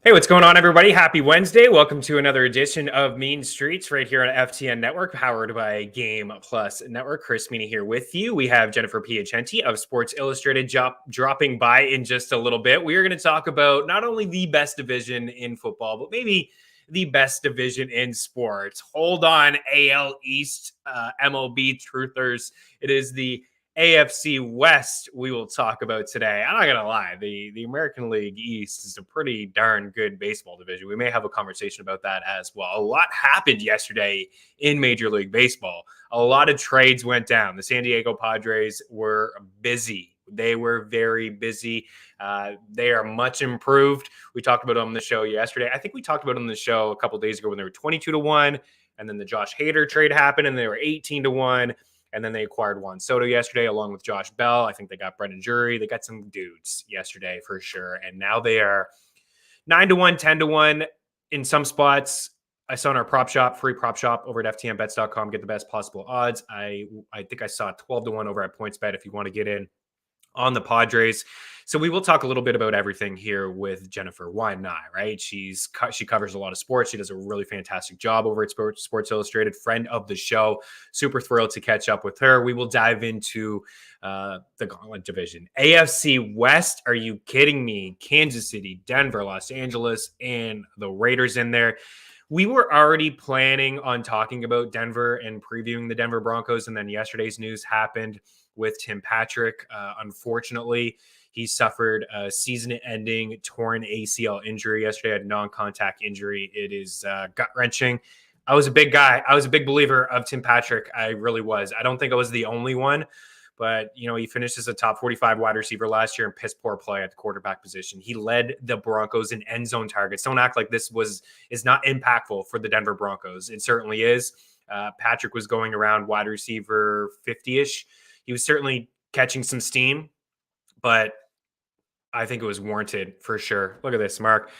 Hey, what's going on, everybody? Happy Wednesday. Welcome to another edition of Mean Streets right here on FTN Network, powered by Game Plus Network. Chris Meaney here with you. We have Jennifer Piacenti of Sports Illustrated dropping by in just a little bit. We are going to talk about not only the best division in football, but maybe the best division in sports. Hold on, AL East, MLB truthers. It is the AFC West we will talk about today. I'm not going to lie. The American League East is a pretty darn good baseball division. We may have a conversation about that as well. A lot happened yesterday in Major League Baseball. A lot of trades went down. The San Diego Padres were busy. They were very busy. They are much improved. We talked about them on the show yesterday. I think we talked about them on the show a couple of days ago when they were 22-1, and then the Josh Hader trade happened, and they were 18-1. And then they acquired Juan Soto yesterday, along with Josh Bell. I think they got Brendan Jury. They got some dudes yesterday for sure. And now they are 9-1, 10-1 in some spots. I saw in our prop shop, free prop shop over at ftnbets.com, get the best possible odds. I think I saw 12-1 over at PointsBet if you want to get in on the Padres. So we will talk a little bit about everything here with Jennifer. Why not, right? She covers a lot of sports. She does a really fantastic job over at Sports Illustrated, friend of the show. Super thrilled to catch up with her. We will dive into the Gauntlet division. AFC West, are you kidding me? Kansas City, Denver, Los Angeles, and the Raiders in there. We were already planning on talking about Denver and previewing the Denver Broncos, and then yesterday's news happened with Tim Patrick. Unfortunately, he suffered a season-ending torn ACL injury yesterday, a non-contact injury. It is gut-wrenching. I was a big guy. I was a big believer of Tim Patrick. I really was. I don't think I was the only one, but, he finished as a top 45 wide receiver last year in piss-poor play at the quarterback position. He led the Broncos in end zone targets. Don't act like this is not impactful for the Denver Broncos. It certainly is. Patrick was going around wide receiver 50-ish. He was certainly catching some steam, but I think it was warranted for sure. Look at this, Mark.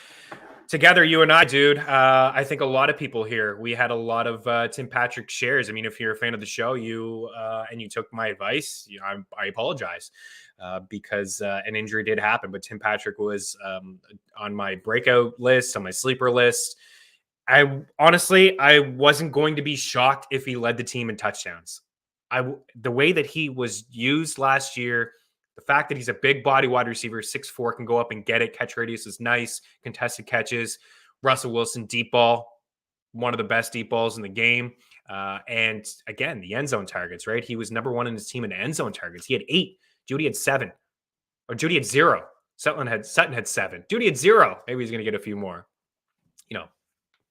Together, you and I, dude, I think a lot of people here, we had a lot of Tim Patrick shares. I mean, if you're a fan of the show, and you took my advice, I apologize because an injury did happen. But Tim Patrick was on my breakout list, on my sleeper list. I wasn't going to be shocked if he led the team in touchdowns. The way that he was used last year, the fact that he's a big body wide receiver, 6'4", can go up and get it. Catch radius is nice. Contested catches. Russell Wilson, deep ball, one of the best deep balls in the game. And again, the end zone targets, right? He was number one in his team in end zone targets. He had 8. Jeudy had 7. Or Jeudy had 0. Sutton had 7. Jeudy had 0. Maybe he's going to get a few more.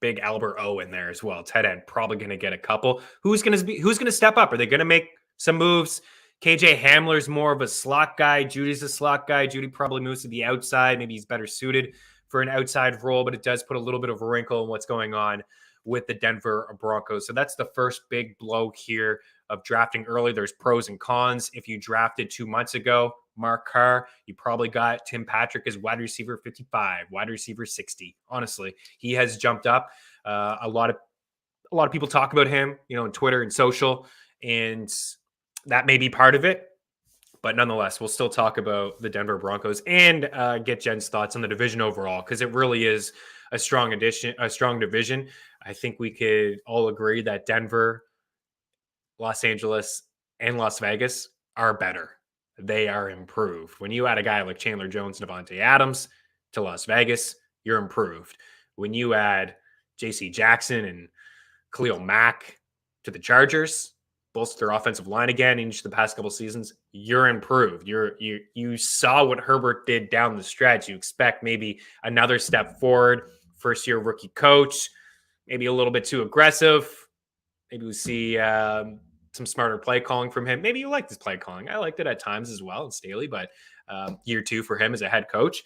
Big Albert O in there as well. Tight end probably going to get a couple. Who's going to step up? Are they going to make some moves? KJ Hamler's more of a slot guy. Judy's a slot guy. Jeudy probably moves to the outside. Maybe he's better suited for an outside role, but it does put a little bit of a wrinkle in what's going on with the Denver Broncos. So that's the first big blow here of drafting early. There's pros and cons. If you drafted 2 months ago, Mark Carr, you probably got Tim Patrick as wide receiver 55, wide receiver 60. Honestly, he has jumped up. A lot of people talk about him, on Twitter and social, and that may be part of it. But nonetheless, we'll still talk about the Denver Broncos and get Jen's thoughts on the division overall, because it really is a strong division. I think we could all agree that Denver, Los Angeles, and Las Vegas are better. They are improved. When you add a guy like Chandler Jones, Javonte Adams to Las Vegas, you're improved. When you add J.C. Jackson and Khalil Mack to the Chargers, bolster their offensive line again in each of the past couple seasons, you're improved. You saw what Herbert did down the stretch. You expect maybe another step forward. First-year rookie coach, maybe a little bit too aggressive. Maybe we see some smarter play calling from him. Maybe you like this play calling. I liked it at times as well in Staley, but year 2 for him as a head coach.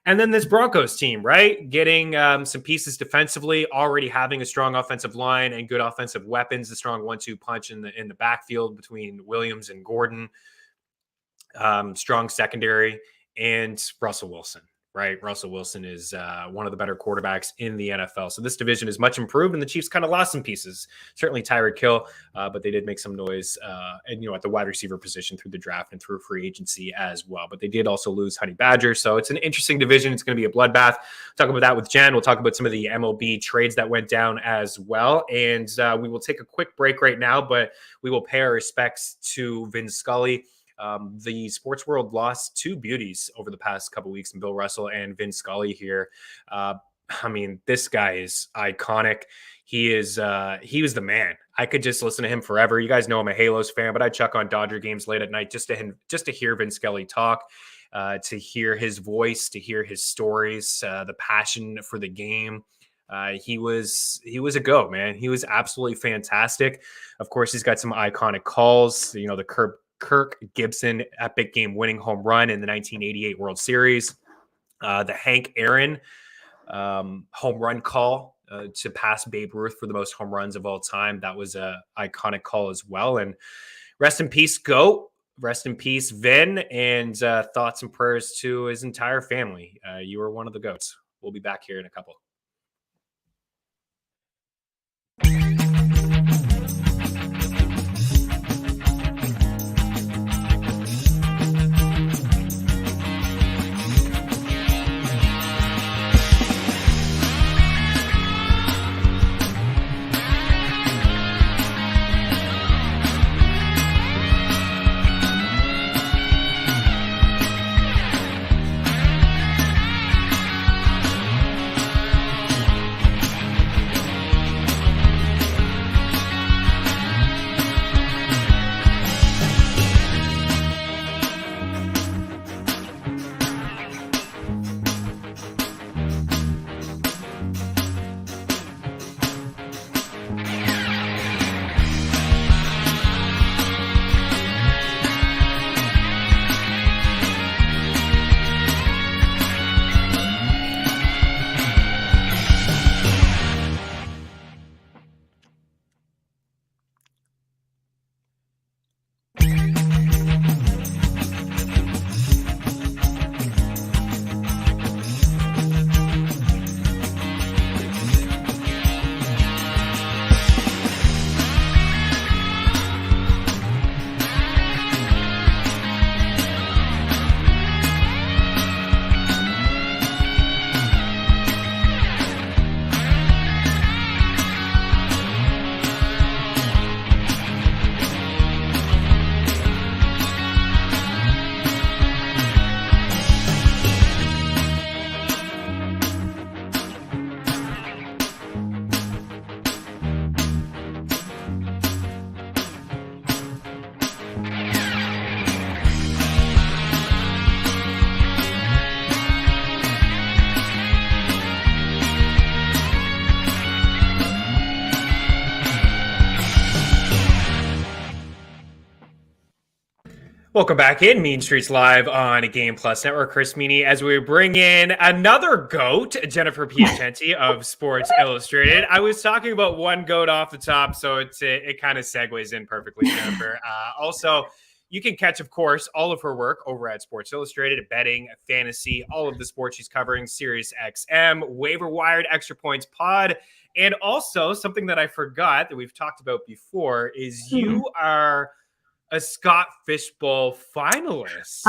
And then this Broncos team, right? Getting some pieces defensively, already having a strong offensive line and good offensive weapons, a strong 1-2 punch in the backfield between Williams and Gordon, strong secondary, and Russell Wilson. right? Russell Wilson is one of the better quarterbacks in the NFL. So this division is much improved, and the Chiefs kind of lost some pieces. Certainly Tyreek Hill, but they did make some noise, and at the wide receiver position through the draft and through free agency as well. But they did also lose Honey Badger, so it's an interesting division. It's going to be a bloodbath. Talk about that with Jen. We'll talk about some of the MLB trades that went down as well, and we will take a quick break right now, but we will pay our respects to Vin Scully. The sports world lost two beauties over the past couple of weeks, in Bill Russell and Vin Scully here. This guy is iconic. He was the man. I could just listen to him forever. You guys know I'm a Halos fan, but I chuck on Dodger games late at night just to hear Vin Scully talk, to hear his voice, to hear his stories, the passion for the game. He was a go, man. He was absolutely fantastic. Of course, he's got some iconic calls. The Kirk Gibson epic game-winning home run in the 1988 World Series, the Hank Aaron home run call to pass Babe Ruth for the most home runs of all time. That was an iconic call as well. And rest in peace, GOAT. Rest in peace, Vin, and thoughts and prayers to his entire family. You are one of the GOATs. We'll be back here in a couple. Welcome back in Mean Streets Live on a Game Plus Network. Chris Meaney, as we bring in another GOAT, Jennifer Piacenti of Sports Illustrated. I was talking about one GOAT off the top, so it kind of segues in perfectly, Jennifer. Also, you can catch, of course, all of her work over at Sports Illustrated, betting, fantasy, all of the sports she's covering, Sirius XM, Waiver Wired, Extra Points Pod, and also something that I forgot that we've talked about before is you are a Scott Fishbowl finalist.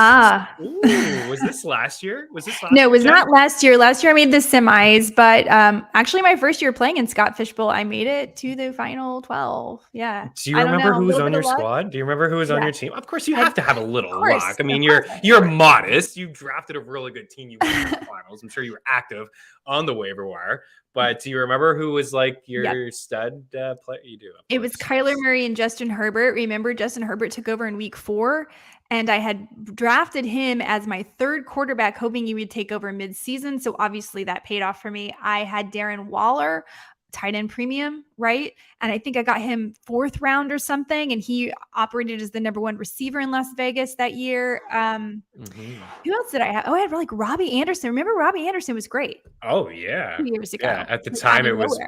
Ooh, was this last year? No, it was not last year. Last year I made the semis, but actually my first year playing in Scott Fishbowl, I made it to the final 12. Yeah. Do you remember who was on your squad? Do you remember who was on your team? Of course, you have to have a little luck. I mean, you're modest. You drafted a really good team. You went to the finals. I'm sure you were active on the waiver wire. But do you remember who was like your stud player? You do. It was Kyler Murray and Justin Herbert. Remember, Justin Herbert took over in week 4, and I had drafted him as my third quarterback, hoping he would take over midseason. So obviously that paid off for me. I had Darren Waller, tight end premium, right? And I think I got him 4th round or something, and he operated as the number 1 receiver in Las Vegas that year. Who else did I have? Oh, I had like Robbie Anderson. Remember, Robbie Anderson was great. Oh yeah, 2 years ago. Yeah, at the time it was.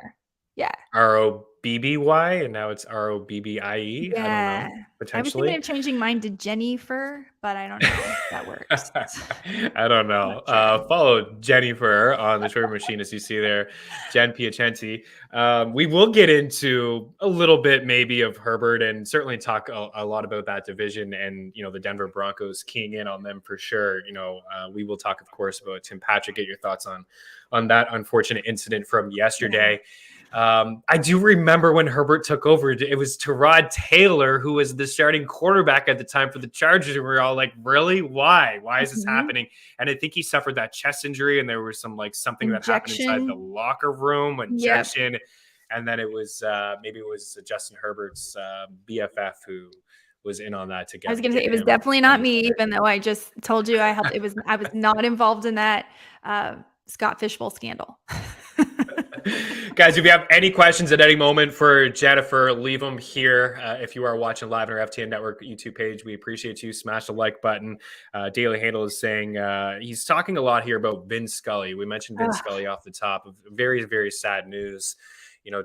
Yeah. R-O-B-B-Y, and now it's R-O-B-B-I-E. I don't know, Yeah. I was thinking potentially. of changing mine to Jennifer, but I don't know if that works. I don't know. Not sure. Follow Jennifer on the Twitter machine as you see there, Jen Piacenti. We will get into a little bit maybe of Herbert and certainly talk a lot about that division and, the Denver Broncos, keying in on them for sure. We will talk, of course, about Tim Patrick. Get your thoughts on that unfortunate incident from yesterday. I do remember when Herbert took over, it was Tyrod Taylor who was the starting quarterback at the time for the Chargers. And we were all like, really? Why? Why is this happening? And I think he suffered that chest injury and there was something that happened inside the locker room, injection. Yep. And then it was maybe it was Justin Herbert's BFF who was in on that together. I was going to say it was definitely not me, even though I just told you I was not involved in that Scott Fishbowl scandal. Guys, if you have any questions at any moment for Jennifer, leave them here. If you are watching live on our FTN Network YouTube page, we appreciate you. Smash the like button. Daily Handle is saying he's talking a lot here about Vin Scully. We mentioned Vin Scully off the top. Of very, very sad news,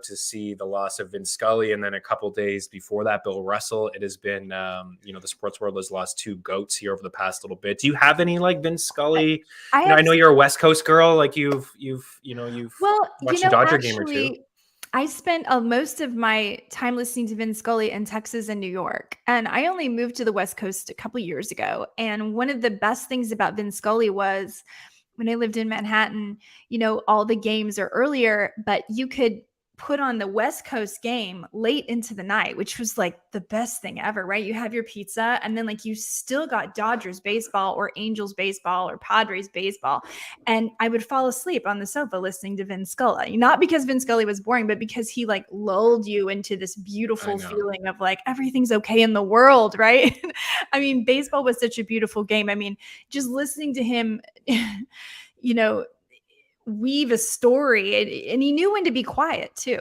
to see the loss of Vin Scully. And then a couple days before that, Bill Russell. It has been, the sports world has lost two GOATs here over the past little bit. Do you have any like Vin Scully? I know you're a West Coast girl. Like you've watched a Dodger game or two. I spent most of my time listening to Vin Scully in Texas and New York. And I only moved to the West Coast a couple years ago. And one of the best things about Vin Scully was when I lived in Manhattan, all the games are earlier, but you could put on the West Coast game late into the night, which was like the best thing ever, right? You have your pizza and then like you still got Dodgers baseball or Angels baseball or Padres baseball. And I would fall asleep on the sofa listening to Vin Scully, not because Vin Scully was boring, but because he like lulled you into this beautiful feeling of like, everything's okay in the world, right? I mean, baseball was such a beautiful game. I mean, just listening to him, weave a story and he knew when to be quiet too,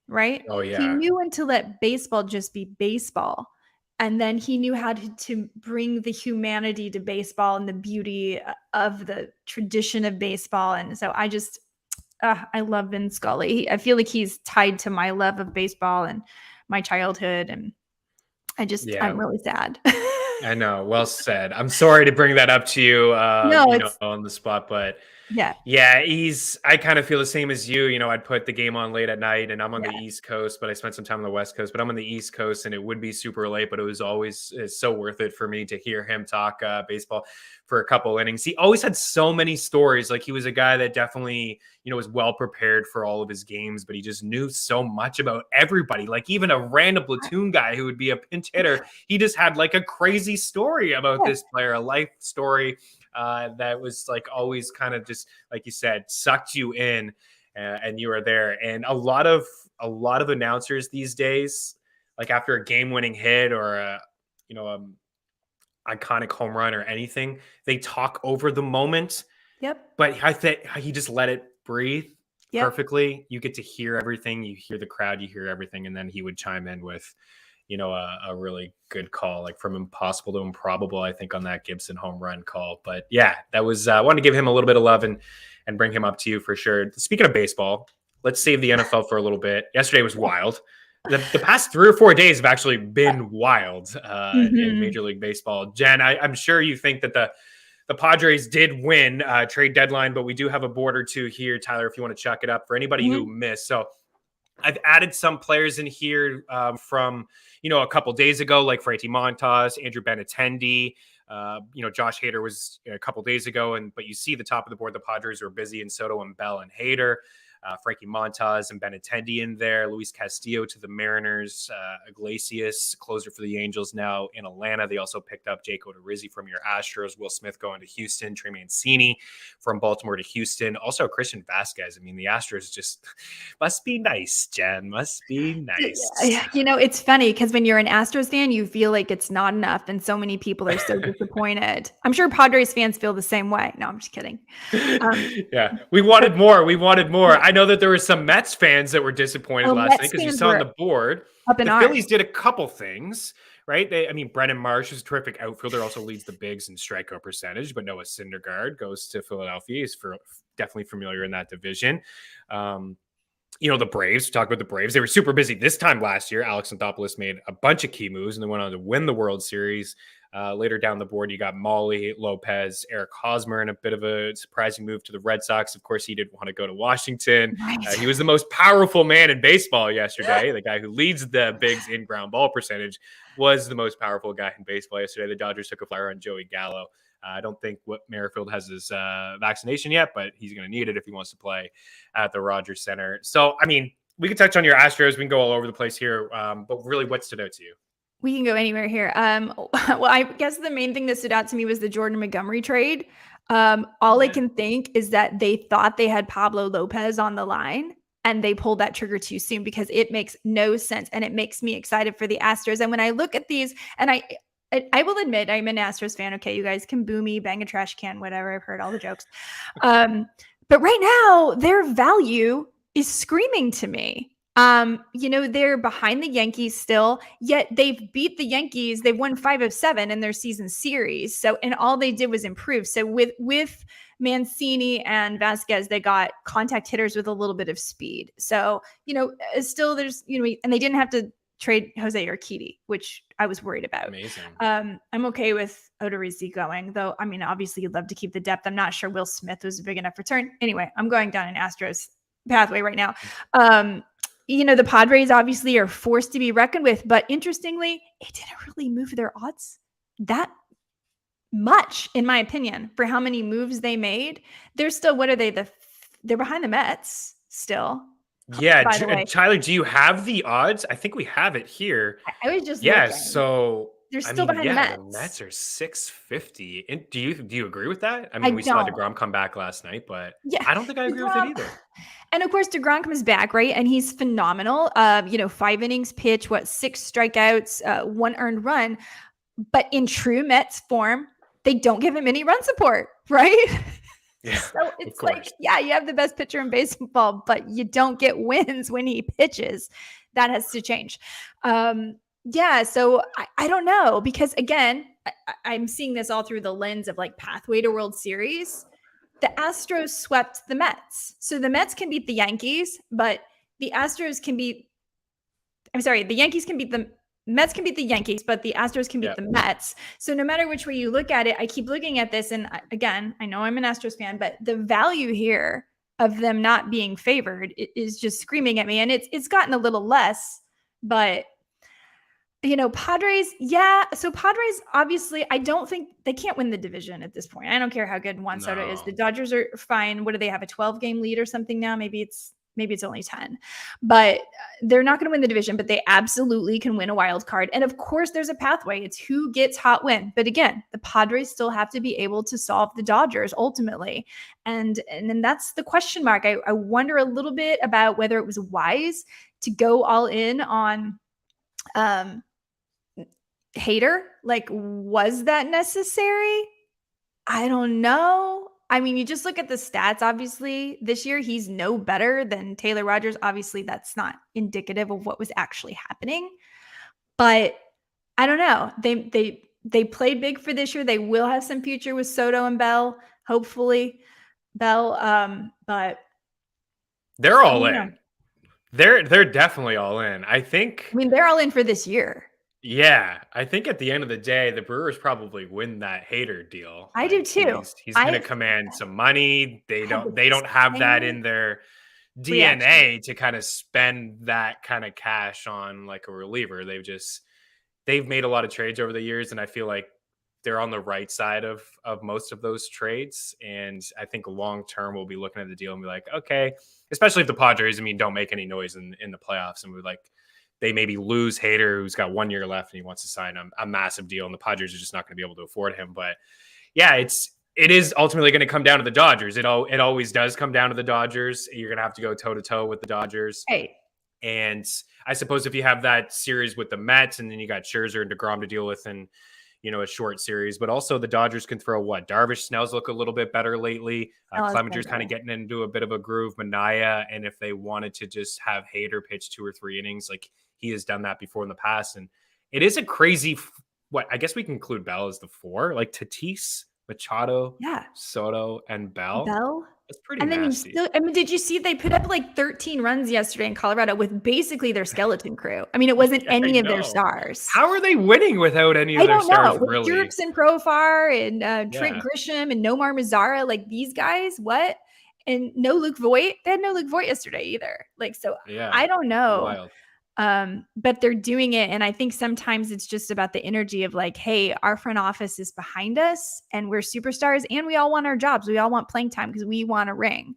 right? Oh yeah. He knew when to let baseball just be baseball. And then he knew how to bring the humanity to baseball and the beauty of the tradition of baseball. And so I love Vin Scully. I feel like he's tied to my love of baseball and my childhood. And I'm really sad. I know. Well said. I'm sorry to bring that up to you, on the spot, but yeah, I kind of feel the same as you. I'd put the game on late at night and I'm on the East Coast, but I spent some time on the West Coast, but I'm on the East Coast and it would be super late, but it was always so worth it for me to hear him talk baseball for a couple innings. He always had so many stories. Like he was a guy that definitely, was well prepared for all of his games, but he just knew so much about everybody. Like even a random platoon guy who would be a pinch hitter, he just had like a crazy story about this player, a life story that was like always kind of just, like you said, sucked you in and you were there. And a lot of announcers these days, like after a game-winning hit or iconic home run or anything, they talk over the moment. Yep. But I think he just let it breathe perfectly. You get to hear everything. You hear the crowd. You hear everything. And then he would chime in with, a really good call, like from impossible to improbable, I think, on that Gibson home run call. But yeah, that was, I want to give him a little bit of love and bring him up to you for sure. Speaking of baseball, let's save the NFL for a little bit. Yesterday was wild. The past 3 or 4 days have actually been wild in Major League Baseball. Jen, I'm sure you think that the Padres did win trade deadline, but we do have a board or two here, Tyler, if you want to chuck it up for anybody who missed. So I've added some players in here from, a couple days ago, like Frankie Montas, Andrew Benintendi. Josh Hader was a couple days ago, but you see the top of the board, the Padres were busy in Soto and Bell and Hader. Frankie Montas and Benintendi in there, Luis Castillo to the Mariners, Iglesias, closer for the Angels now in Atlanta. They also picked up Jake Odorizzi from your Astros, Will Smith going to Houston, Trey Mancini from Baltimore to Houston. Also Christian Vasquez. I mean, the Astros just must be nice, Jen, must be nice. It's funny because when you're an Astros fan, you feel like it's not enough and so many people are so disappointed. I'm sure Padres fans feel the same way. No, I'm just kidding. Yeah, we wanted more. I know that there were some Mets fans that were disappointed last night because you saw on the board, the Phillies did a couple things, right? Brennan Marsh is a terrific outfielder, also leads the bigs in strikeout percentage, but Noah Syndergaard goes to Philadelphia. He's definitely familiar in that division. the Braves, talk about the Braves. They were super busy this time last year. Alex Anthopoulos made a bunch of key moves and they went on to win the World Series. Later down the board, you got Molly, Lopez, Eric Hosmer in a bit of a surprising move to the Red Sox. Of course, he didn't want to go to Washington. Right. He was the most powerful man in baseball yesterday. The guy who leads the Bigs in ground ball percentage was the most powerful guy in baseball yesterday. The Dodgers took a flyer on Joey Gallo. I don't think Whit Merrifield has his vaccination yet, but he's going to need it if he wants to play at the Rogers Center. So, I mean, we can touch on your Astros. We can go all over the place here, but really, what stood out to you? We can go anywhere here. Well, I guess the main thing that stood out to me was the Jordan Montgomery trade. All I can think is that they thought they had Pablo Lopez on the line and they pulled that trigger too soon because it makes no sense. And it makes me excited for the Astros. And when I look at these, and I will admit I'm an Astros fan. Okay, you guys can boo me, bang a trash can, whatever. I've heard all the jokes. But right now, their value is screaming to me. They're behind the Yankees still, yet they've beat the Yankees. They've won 5 of 7 in their season series. So, and all they did was improve. So with Mancini and Vasquez, they got contact hitters with a little bit of speed. So, still there's, and they didn't have to trade Jose Urquidy, which I was worried about. Amazing. I'm okay with Odorizzi going, though. I mean, obviously you'd love to keep the depth. I'm not sure Will Smith was a big enough return. Anyway, I'm going down an Astros pathway right now. The Padres obviously are forced to be reckoned with, but interestingly, it didn't really move their odds that much, in my opinion, for how many moves they made. They're still, what are they? They're behind the Mets still. Yeah, Tyler, do you have the odds? I think we have it here. I was just looking. So they're still behind the Mets. The Mets are 650. And do you agree with that? I mean, we saw DeGrom come back last night, but yeah, I don't think I agree with it either. And of course, DeGrom comes back, right? And he's phenomenal. 5 innings pitch, 6 strikeouts, 1 earned run. But in true Mets form, they don't give him any run support, right? Yeah, so it's like, yeah, you have the best pitcher in baseball, but you don't get wins when he pitches. That has to change. So I don't know, because again, I'm seeing this all through the lens of like pathway to World Series. The Astros swept the Mets. So the Mets can beat the Yankees, but the Astros can beat, the Yankees can beat the Mets can beat the Yankees, but the Astros can beat the Mets. So no matter which way you look at it, I keep looking at this. And again, I know I'm an Astros fan, but the value here of them not being favored is just screaming at me. And it's gotten a little less, but Padres, yeah. So Padres, obviously, I don't think they can't win the division at this point. I don't care how good Juan Soto is. The Dodgers are fine. What do they have, a 12-game lead or something now? Maybe it's only 10, but they're not going to win the division, but they absolutely can win a wild card. And of course there's a pathway. It's who gets hot win. But again, the Padres still have to be able to solve the Dodgers ultimately. And then that's the question mark. I wonder a little bit about whether it was wise to go all in on, Hader. Like, was that necessary? I don't know. I mean, you just look at the stats, obviously. This year, he's no better than Taylor Rogers. Obviously, that's not indicative of what was actually happening. But I don't know. They played big for this year. They will have some future with Soto and Bell, hopefully. But they're all in. They're definitely all in. I mean, they're all in for this year. Yeah, I think at the end of the day, the Brewers probably win that Hader deal. I do too. He's going to command some money. They don't have that in their DNA to kind of spend that kind of cash on like a reliever. They've made a lot of trades over the years, and I feel like they're on the right side of most of those trades. And I think long term we'll be looking at the deal and be like, okay, especially if the Padres, don't make any noise in the playoffs, and we're like, they maybe lose Hader, who's got 1 year left and he wants to sign a massive deal, and the Padres are just not going to be able to afford him. But yeah, it is ultimately going to come down to the Dodgers. It always does come down to the Dodgers. You're going to have to go toe to toe with the Dodgers. Hey. And I suppose if you have that series with the Mets, and then you got Scherzer and DeGrom to deal with in, a short series, but also the Dodgers can throw Darvish. Snell's look a little bit better lately. Clemenger's kind of getting into a bit of a groove. Manaea, and if they wanted to just have Hader pitch 2 or 3 innings, like he has done that before in the past. And it is a crazy, I guess we can include Bell as the 4, like Tatis, Machado, Soto, and Bell. That's pretty And then you nasty. still, I mean, did you see they put up like 13 runs yesterday in Colorado with basically their skeleton crew? I mean, it wasn't Yeah, I any of their know. stars. How are they winning without any of I their don't know. stars, With really? Jerks and Profar and Trent Yeah. Grisham and Nomar Mazara, like these guys, what? And no Luke Voigt. They had no Luke Voigt yesterday either. Like, so Yeah. I don't know. Wild. But they're doing it. And I think sometimes it's just about the energy of like, hey, our front office is behind us and we're superstars and we all want our jobs. We all want playing time because we want a ring.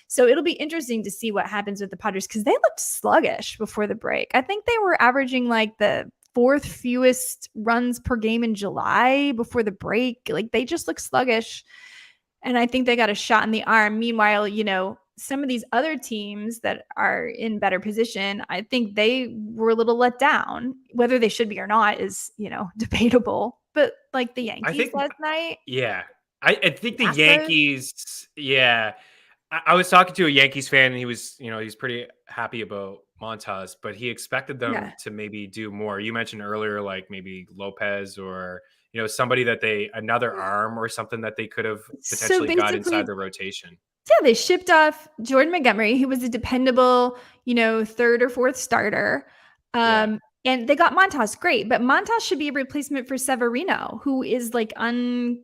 So it'll be interesting to see what happens with the Padres because they looked sluggish before the break. I think they were averaging like the fourth fewest runs per game in July before the break. Like they just look sluggish. And I think they got a shot in the arm. Meanwhile, some of these other teams that are in better position, I think they were a little let down. Whether they should be or not is, debatable. But like the I Yankees think, last night, yeah. I think the Astros, Yankees, yeah. I was talking to a Yankees fan and he was, he's pretty happy about Montas, but he expected them yeah. to maybe do more. You mentioned earlier, like maybe Lopez or, somebody that another arm or something that they could have So potentially got inside basically, the rotation. yeah, they shipped off Jordan Montgomery, who was a dependable, third or fourth starter. Yeah. And they got Montas, great, but Montas should be a replacement for Severino, who is like who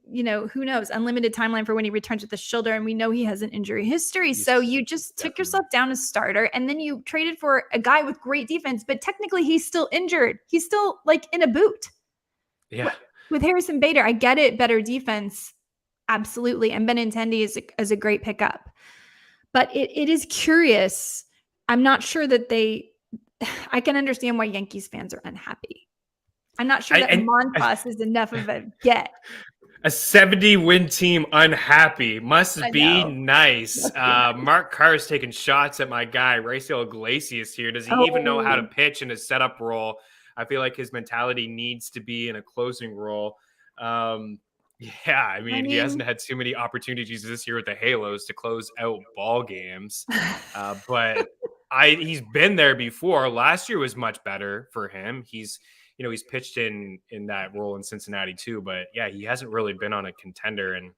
knows, unlimited timeline for when he returns with the shoulder, and we know he has an injury history. So He's you just took definitely. yourself down as starter, and then you traded for a guy with great defense, but technically he's still injured. He's still like in a boot. Yeah. With Harrison Bader, I get it, better defense, absolutely, and Benintendi is a great pickup. But it is curious. I'm not sure that I can understand why Yankees fans are unhappy. I'm not sure that Montas is enough of a get. A 70-win team unhappy must I be know. nice. Mark Carr's taking shots at my guy, Raisel Iglesias here. Does he even know how to pitch in a setup role? I feel like his mentality needs to be in a closing role. Yeah, I mean, he hasn't had too many opportunities this year with the Halos to close out ball games. But he's been there before. Last year was much better for him. He's pitched in that role in Cincinnati too, but yeah, he hasn't really been on a contender. And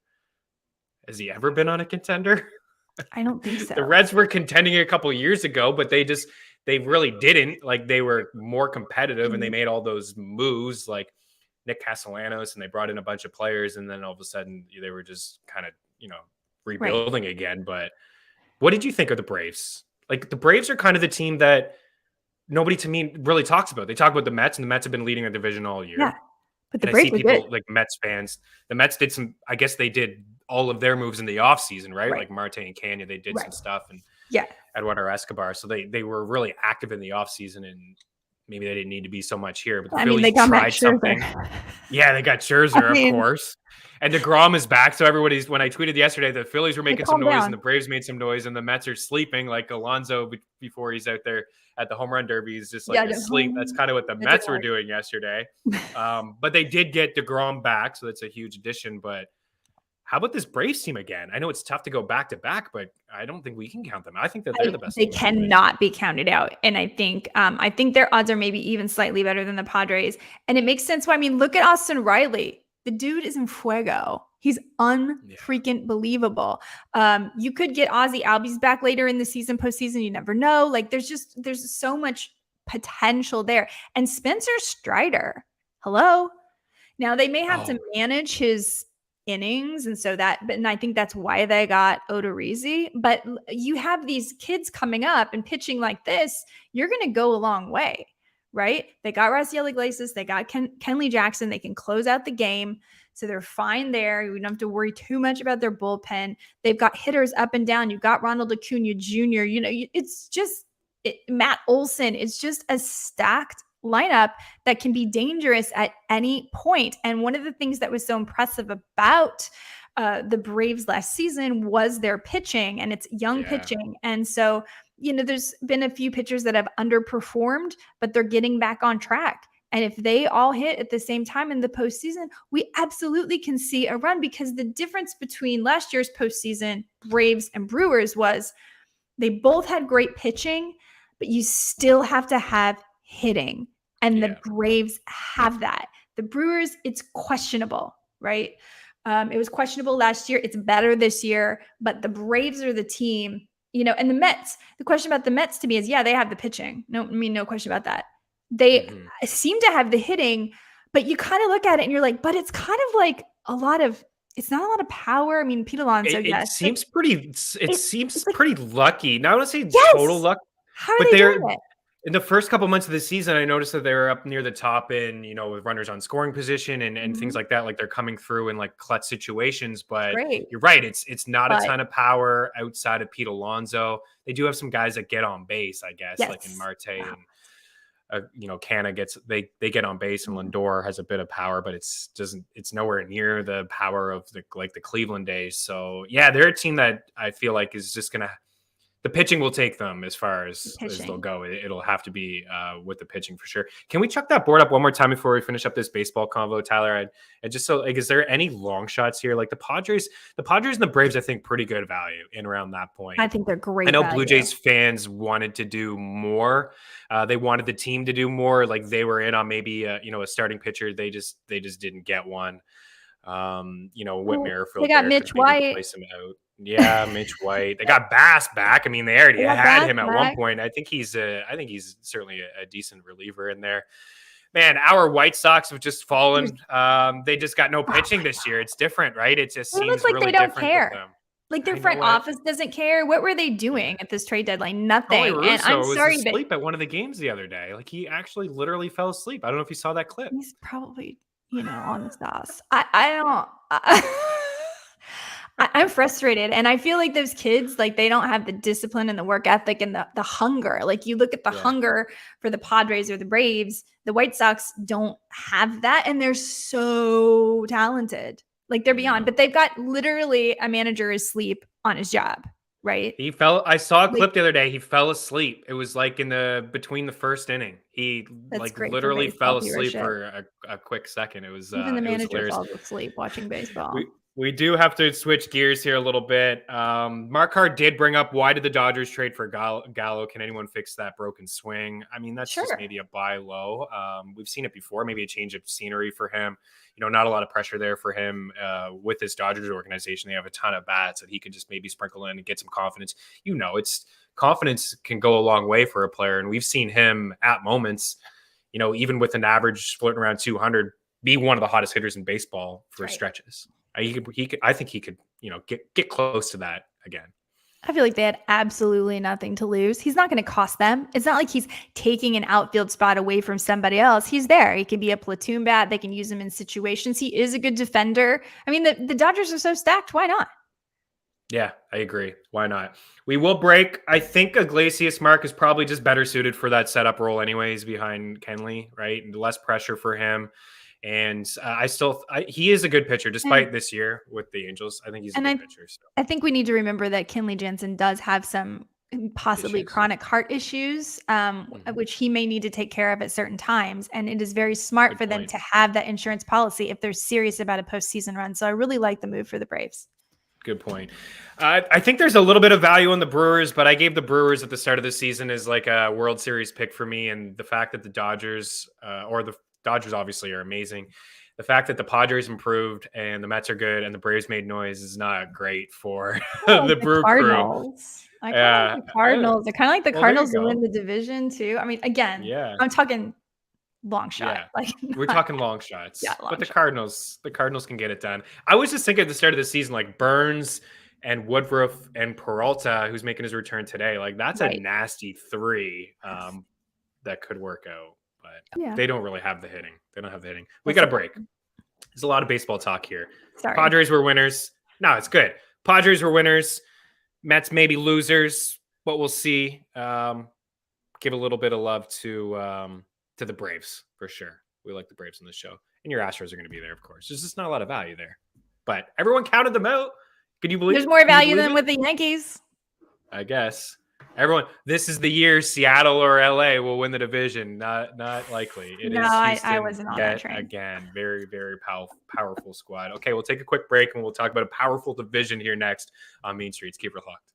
has he ever been on a contender? I don't think so. The Reds were contending a couple of years ago, but they really didn't. Like they were more competitive and they made all those moves like Nick Castellanos and they brought in a bunch of players and then all of a sudden they were just kind of, rebuilding again. But what did you think of the Braves? Like the Braves are kind of the team that nobody to me really talks about. They talk about the Mets and the Mets have been leading a division all year. Yeah. But the and Braves I see were people good. like Mets fans. The Mets did I guess they did all of their moves in the offseason, right? Like Marte and Kenya, they did some stuff and Eduardo Escobar. So they were really active in the offseason and maybe they didn't need to be so much here. But the Phillies they got tried something. Yeah, they got Scherzer, of course. And DeGrom is back. So when I tweeted yesterday, the Phillies were making some noise and the Braves made some noise and the Mets are sleeping like Alonso before he's out there at the home run derby. He's just like asleep. That's kind of what the Mets were doing yesterday. But they did get DeGrom back. So that's a huge addition. But how about this Braves team again? I know it's tough to go back to back, but I don't think we can count them. I think that they're the best. They cannot be counted out. And I think their odds are maybe even slightly better than the Padres. And it makes sense why. I mean, look at Austin Riley. The dude is in fuego. He's unfreaking believable. You could get Ozzie Albies back later in the season, postseason. You never know. Like there's so much potential there. And Spencer Strider, hello. Now they may have to manage his innings and I think that's why they got Odorizzi. But you have these kids coming up and pitching like this, you're going to go a long way, right? They got Raisel Iglesias, they got Kenley Jackson, they can close out the game. So they're fine there. We don't have to worry too much about their bullpen. They've got hitters up and down. You've got Ronald Acuna Jr. It's just Matt Olson. It's just a stacked lineup that can be dangerous at any point. And one of the things that was so impressive about the Braves last season was their pitching, and it's young pitching. And so, there's been a few pitchers that have underperformed, but they're getting back on track. And if they all hit at the same time in the postseason, we absolutely can see a run, because the difference between last year's postseason Braves and Brewers was they both had great pitching, but you still have to have hitting. And the Braves have that. The Brewers, it's questionable, right? It was questionable last year. It's better this year, but the Braves are the team, and the Mets. The question about the Mets to me is, they have the pitching. No question about that. They seem to have the hitting, but you kind of look at it and you're like, but it's kind of like it's not a lot of power. I mean, Pete Alonso, It seems pretty lucky. Not want to say yes! total luck. How are they doing it? In the first couple months of the season, I noticed that they were up near the top in, with runners on scoring position and things like that. Like they're coming through in like clutch situations, but you're right. It's not a ton of power outside of Pete Alonso. They do have some guys that get on base, I guess, like in Marte and Canna they get on base, and Lindor has a bit of power, but it's nowhere near the power of the Cleveland days. So they're a team that I feel like is just gonna. The pitching will take them as far as they'll go. It'll have to be with the pitching for sure. Can we chuck that board up one more time before we finish up this baseball convo, Tyler? I just is there any long shots here? Like the Padres and the Braves, I think pretty good value in around that point. I think they're great. I know Blue Jays fans wanted to do more. They wanted the team to do more. Like they were in on maybe a starting pitcher. They just didn't get one. Whit Merrifield. They got Mitch White. Place him out. Yeah, Mitch White. They got Bass back. I mean, they already had him at one point. I think he's certainly a decent reliever in there. Man, our White Sox have just fallen. They just got no pitching this year. It's different, right? It just seems like really they don't different care. with them. Like their front office doesn't care. What were they doing at this trade deadline? Nothing. And I'm sorry, was asleep at one of the games the other day. Like he actually literally fell asleep. I don't know if you saw that clip. He's probably on the sauce. I don't. I'm frustrated. And I feel like those kids, like they don't have the discipline and the work ethic and the hunger. Like you look at the hunger for the Padres or the Braves, the White Sox don't have that. And they're so talented. Like they're beyond, but they've got literally a manager asleep on his job, right? I saw a clip the other day. He fell asleep. It was like between the first inning. He literally fell asleep for a quick second. It was even the manager falls asleep watching baseball. We do have to switch gears here a little bit. Mark Hart did bring up, why did the Dodgers trade for Gallo? Can anyone fix that broken swing? I mean, that's just maybe a buy low. We've seen it before, maybe a change of scenery for him. Not a lot of pressure there for him with this Dodgers organization. They have a ton of bats that he could just maybe sprinkle in and get some confidence. It's confidence can go a long way for a player. And we've seen him at moments, even with an average floating around 200, be one of the hottest hitters in baseball for stretches. I think he could, get close to that again. I feel like they had absolutely nothing to lose. He's not going to cost them. It's not like he's taking an outfield spot away from somebody else. He's there. He can be a platoon bat. They can use him in situations. He is a good defender. I mean, the Dodgers are so stacked. Why not? Yeah, I agree. Why not? We will break. I think Iglesias Mark is probably just better suited for that setup role anyways behind Kenley, right? And less pressure for him. And he is a good pitcher despite this year with the Angels. I think he's a good pitcher. So. I think we need to remember that Kenley Jansen does have some possibly chronic heart issues, which he may need to take care of at certain times. And it is very smart for them to have that insurance policy if they're serious about a postseason run. So I really like the move for the Braves. Good point. I think there's a little bit of value in the Brewers, but I gave the Brewers at the start of the season as like a World Series pick for me. And the fact that the Dodgers Dodgers obviously are amazing. The fact that the Padres improved and the Mets are good and the Braves made noise is not great for the Brew Cardinals. Crew. The Cardinals. They're kind of like the Cardinals to win the division too. I mean, again, I'm talking long shot. We're talking long shots. But the Cardinals can get it done. I was just thinking at the start of the season, like Burns and Woodruff and Peralta, who's making his return today. Like that's a nasty three that could work out. But they don't really have the hitting. They don't have the hitting. We got a break. There's a lot of baseball talk here. Sorry. Padres were winners. No, it's good. Padres were winners. Mets maybe losers, but we'll see. Give a little bit of love to the Braves for sure. We like the Braves on this show. And your Astros are going to be there, of course. There's just not a lot of value there. But everyone counted them out. Can you believe there's more value than with the Yankees? I guess. Everyone, this is the year Seattle or LA will win the division. Not likely. It is I wasn't on that train. Again, very, very powerful squad. Okay, we'll take a quick break and we'll talk about a powerful division here next on Mean Streets. Keep it locked.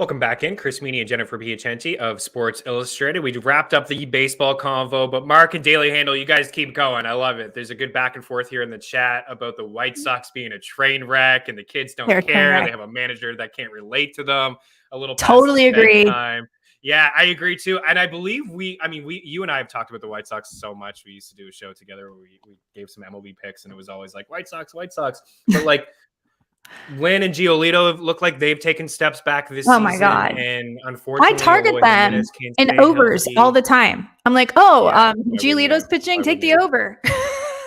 Welcome back in, Chris Meaney and Jennifer Piacenti of Sports Illustrated. We wrapped up the baseball convo, but Mark and Daily Handle, you guys keep going. I love it. There's a good back and forth here in the chat about the White Sox being a train wreck and the kids don't care. They have a manager that can't relate to them. A little totally agree. Bedtime. Yeah, I agree too. And I believe you and I have talked about the White Sox so much. We used to do a show together where we gave some MLB picks, and it was always like White Sox. But like, Lynn and Giolito look like they've taken steps back this season. Oh my God. And unfortunately, I target them in overs all the time. I'm like, Giolito's pitching, take the over.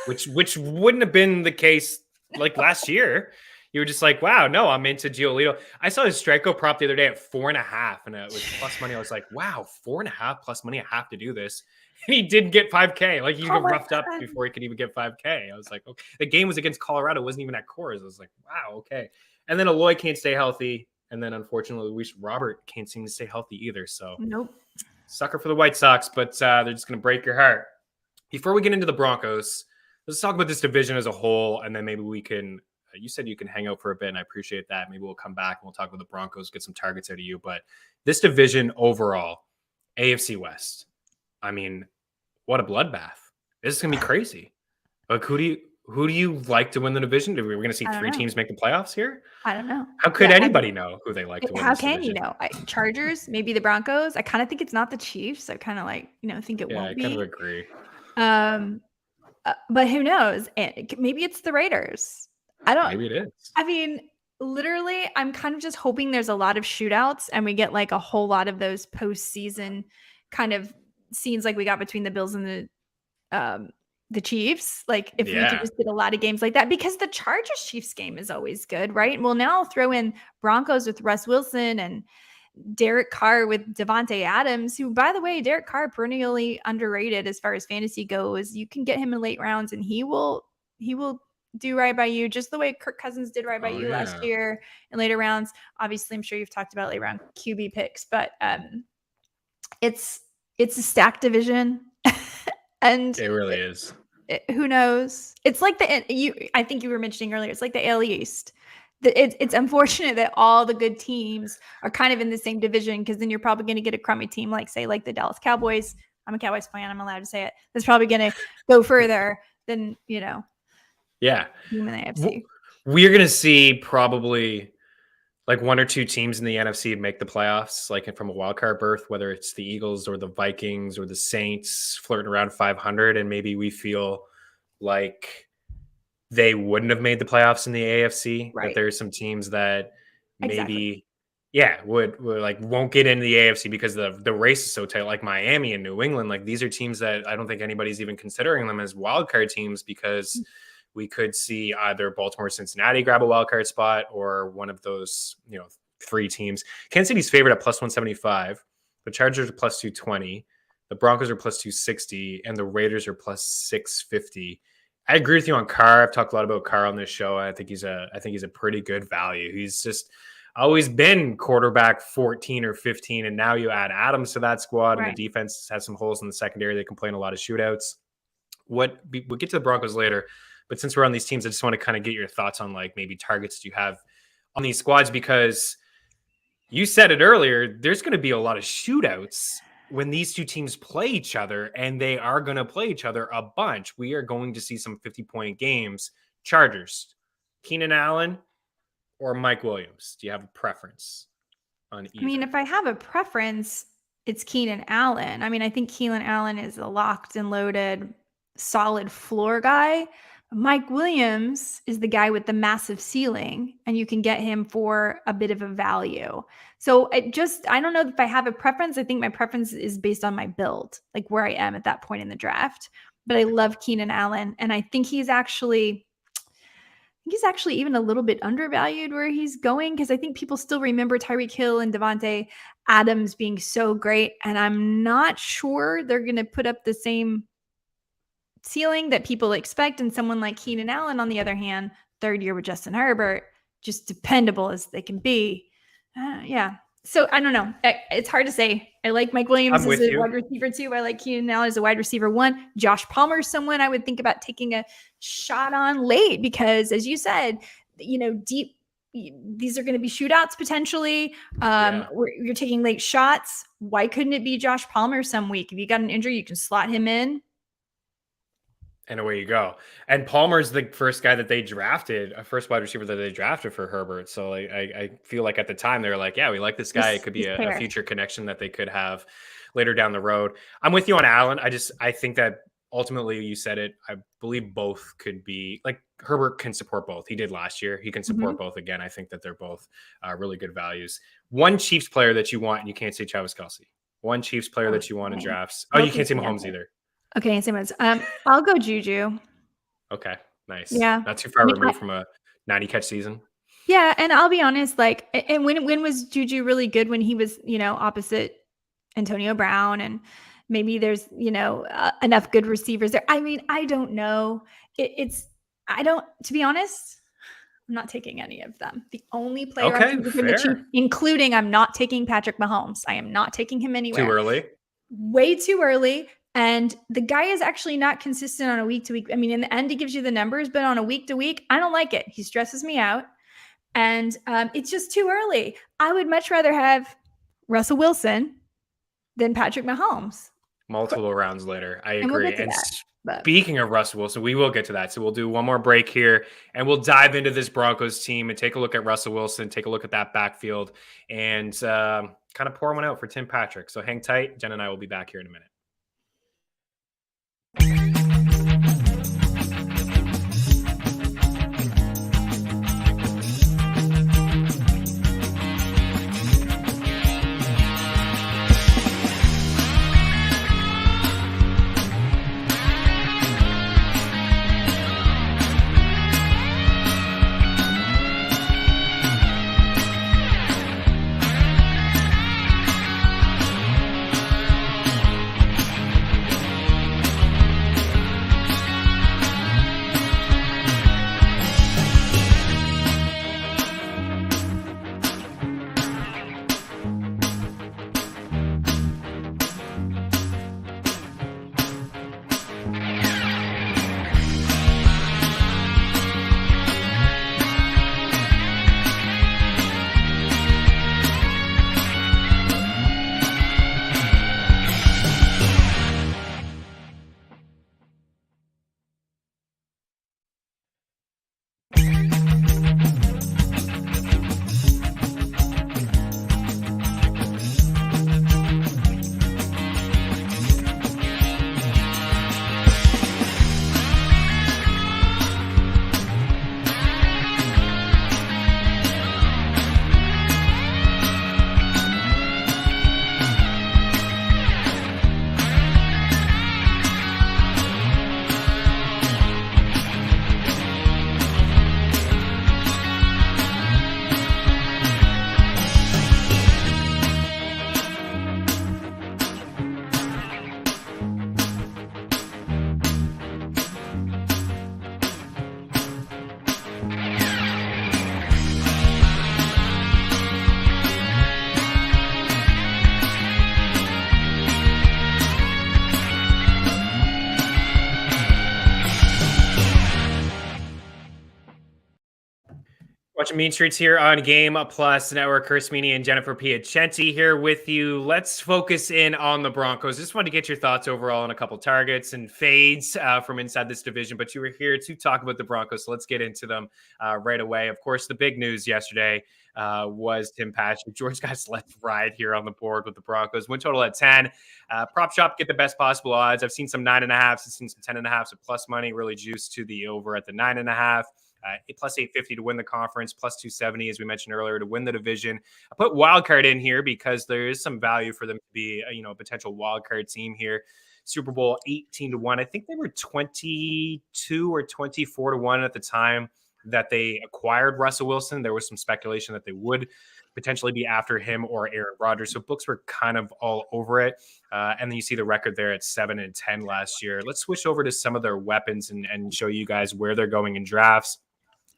which wouldn't have been the case like last year. You were just like, wow, no, I'm into Giolito. I saw his Strikeout prop the other day at 4.5, and it was plus money. I was like, wow, 4.5 plus money. I have to do this. And he did get 5K. Like, he got roughed up before he could even get 5K. I was like, okay. The game was against Colorado. It wasn't even at Coors. I was like, wow, okay. And then Eloy can't stay healthy. And then, unfortunately, Luis Robert can't seem to stay healthy either. So, nope. Sucker for the White Sox, but they're just going to break your heart. Before we get into the Broncos, let's talk about this division as a whole, and then maybe we can you said you can hang out for a bit, and I appreciate that. Maybe we'll come back and we'll talk about the Broncos, get some targets out of you. But this division overall, AFC West, I mean, what a bloodbath. This is going to be crazy. Like, who do you like to win the division? We're going to see three teams make the playoffs here? I don't know. How could anybody know who they like to win? How can you know? Chargers, maybe the Broncos. I kind of think it's not the Chiefs. I kind of think it won't be. Yeah, I kind of agree. But who knows? Maybe it's the Raiders. Maybe it is. I mean, literally, I'm kind of just hoping there's a lot of shootouts and we get like a whole lot of those postseason kind of scenes like we got between the Bills and the Chiefs. Like, if we could just get a lot of games like that, because the Chargers Chiefs game is always good, right? Well, now I'll throw in Broncos with Russ Wilson and Derek Carr with Davante Adams, who, by the way, Derek Carr, perennially underrated as far as fantasy goes. You can get him in late rounds and he will do right by you, just the way Kirk Cousins did right by you last year in later rounds. Obviously, I'm sure you've talked about late round QB picks, but it's a stacked division. And it really is. Who knows? It's like I think you were mentioning earlier, it's like the AL East. It's unfortunate that all the good teams are kind of in the same division, because then you're probably going to get a crummy team like the Dallas Cowboys. I'm a Cowboys fan. I'm allowed to say it. That's probably going to go further than, Yeah. team in the AFC. We're going to see probably like one or two teams in the NFC make the playoffs, like from a wild card berth, whether it's the Eagles or the Vikings or the Saints flirting around 500. And maybe we feel like they wouldn't have made the playoffs in the AFC. Right. That there's some teams that maybe, would won't get into the AFC because the race is so tight, like Miami and New England. Like, these are teams that I don't think anybody's even considering them as wild card teams, because we could see either Baltimore, Cincinnati grab a wild card spot, or one of those, three teams. Kansas City's favorite at plus 175. The Chargers are plus 220. The Broncos are plus 260, and the Raiders are plus 650. I agree with you on Carr. I've talked a lot about Carr on this show. I think he's a pretty good value. He's just always been quarterback 14 or 15, and now you add Adams to that squad, and the defense has some holes in the secondary. They can play in a lot of shootouts. We'll get to the Broncos later, but since we're on these teams, I just want to kind of get your thoughts on like maybe targets you have on these squads, because you said it earlier, there's going to be a lot of shootouts when these two teams play each other, and they are going to play each other a bunch. We are going to see some 50-point games. Chargers, Keenan Allen or Mike Williams? Do you have a preference on either? I mean, if I have a preference, it's Keenan Allen. I mean, I think Keenan Allen is a locked and loaded, solid floor guy. Mike Williams is the guy with the massive ceiling, and you can get him for a bit of a value. So I don't know if I have a preference. I think my preference is based on my build, like where I am at that point in the draft. But I love Keenan Allen, and I think he's actually even a little bit undervalued where he's going, because I think people still remember Tyreek Hill and Davante Adams being so great, and I'm not sure they're going to put up the same ceiling that people expect. And someone like Keenan Allen, on the other hand, third year with Justin Herbert, just dependable as they can be. So I don't know. It's hard to say. I like Mike Williams as a wide receiver 2. I like Keenan Allen as a wide receiver 1. Josh Palmer is someone I would think about taking a shot on late, because as you said, deep these are going to be shootouts potentially. You're taking late shots. Why couldn't it be Josh Palmer some week? If you got an injury, you can slot him in. And away you go. And Palmer's the first guy that they drafted, a first wide receiver that they drafted for Herbert. So I feel like at the time they were like, yeah, we like this guy. It could be a future connection that they could have later down the road. I'm with you on Allen. I think that ultimately you said it. I believe both could be like Herbert can support both. He did last year. He can support both again. I think that they're both really good values. One Chiefs player that you want, and you can't say Travis Kelce. One Chiefs player that you want in drafts. Oh, you can't say Mahomes either. Okay, same as I'll go Juju. Okay, nice. Yeah, not too far removed from a 90 catch season. Yeah, and I'll be honest, like, and when was Juju really good? When he was, opposite Antonio Brown, and maybe there's, enough good receivers there. I mean, I don't know. To be honest, I'm not taking any of them. The only player I'm taking from the Chiefs, including I'm not taking Patrick Mahomes. I am not taking him anywhere. Too early. Way too early. And the guy is actually not consistent on a week to week. I mean, in the end, he gives you the numbers, but on a week to week, I don't like it. He stresses me out. And it's just too early. I would much rather have Russell Wilson than Patrick Mahomes. Multiple rounds later. I agree. Speaking of Russell Wilson, we will get to that. So we'll do one more break here and we'll dive into this Broncos team and take a look at Russell Wilson, take a look at that backfield, and kind of pour one out for Tim Patrick. So hang tight. Jen and I will be back here in a minute. Watching Mean Streets here on Game Plus Network. Chris Meaney and Jennifer Piacenti here with you. Let's focus in on the Broncos. Just wanted to get your thoughts overall on a couple targets and fades from inside this division, but you were here to talk about the Broncos, so let's get into them right away. Of course, the big news yesterday was Tim Patrick. George got his left ride here on the board with the Broncos. Win total at 10. Prop shop, get the best possible odds. I've seen some 9.5s. I've seen some 10.5s at plus money, really juiced to the over at the 9.5. Plus 850 to win the conference, plus 270, as we mentioned earlier, to win the division. I put wildcard in here because there is some value for them to be a potential wildcard team here. Super Bowl 18-1. I think they were 22 or 24-1 at the time that they acquired Russell Wilson. There was some speculation that they would potentially be after him or Aaron Rodgers. So books were kind of all over it. And then you see the record there at 7-10 last year. Let's switch over to some of their weapons and show you guys where they're going in drafts.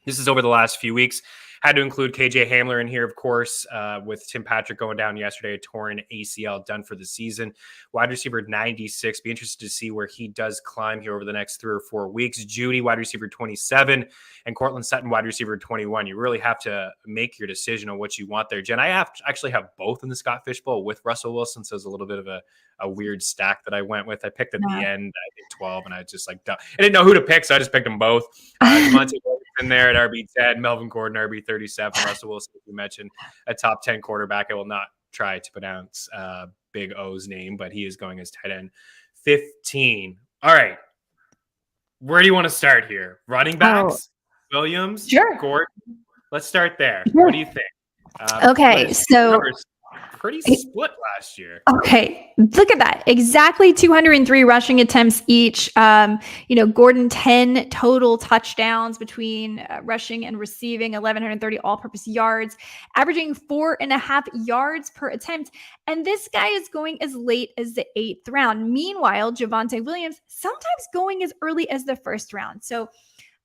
This is over the last few weeks. Had to include KJ Hamler in here, of course, with Tim Patrick going down yesterday, a torn ACL, done for the season. Wide receiver 96. Be interested to see where he does climb here over the next 3 or 4 weeks. Jeudy, wide receiver 27, and Courtland Sutton, wide receiver 21. You really have to make your decision on what you want there. Jen, I actually have both in the Scott Fishbowl with Russell Wilson, so it's a little bit of a weird stack that I went with. I picked at the end, I did 12, and I just I didn't know who to pick, so I just picked them both. Javonte in there at RB10, Melvin Gordon, RB37, Russell Wilson, as you mentioned, a top 10 quarterback. I will not try to pronounce Big O's name, but he is going as tight end 15. All right. Where do you want to start here? Running backs? Williams? Sure. Gordon? Let's start there. Sure. What do you think? Okay, so pretty split last year. Okay, look at that. Exactly 203 rushing attempts each. Gordon 10 total touchdowns between rushing and receiving, 1,130 all-purpose yards, averaging 4.5 yards per attempt. And this guy is going as late as the 8th round. Meanwhile, Javonte Williams sometimes going as early as the 1st round. So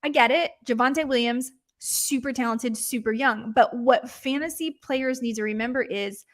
I get it. Javonte Williams, super talented, super young. But what fantasy players need to remember is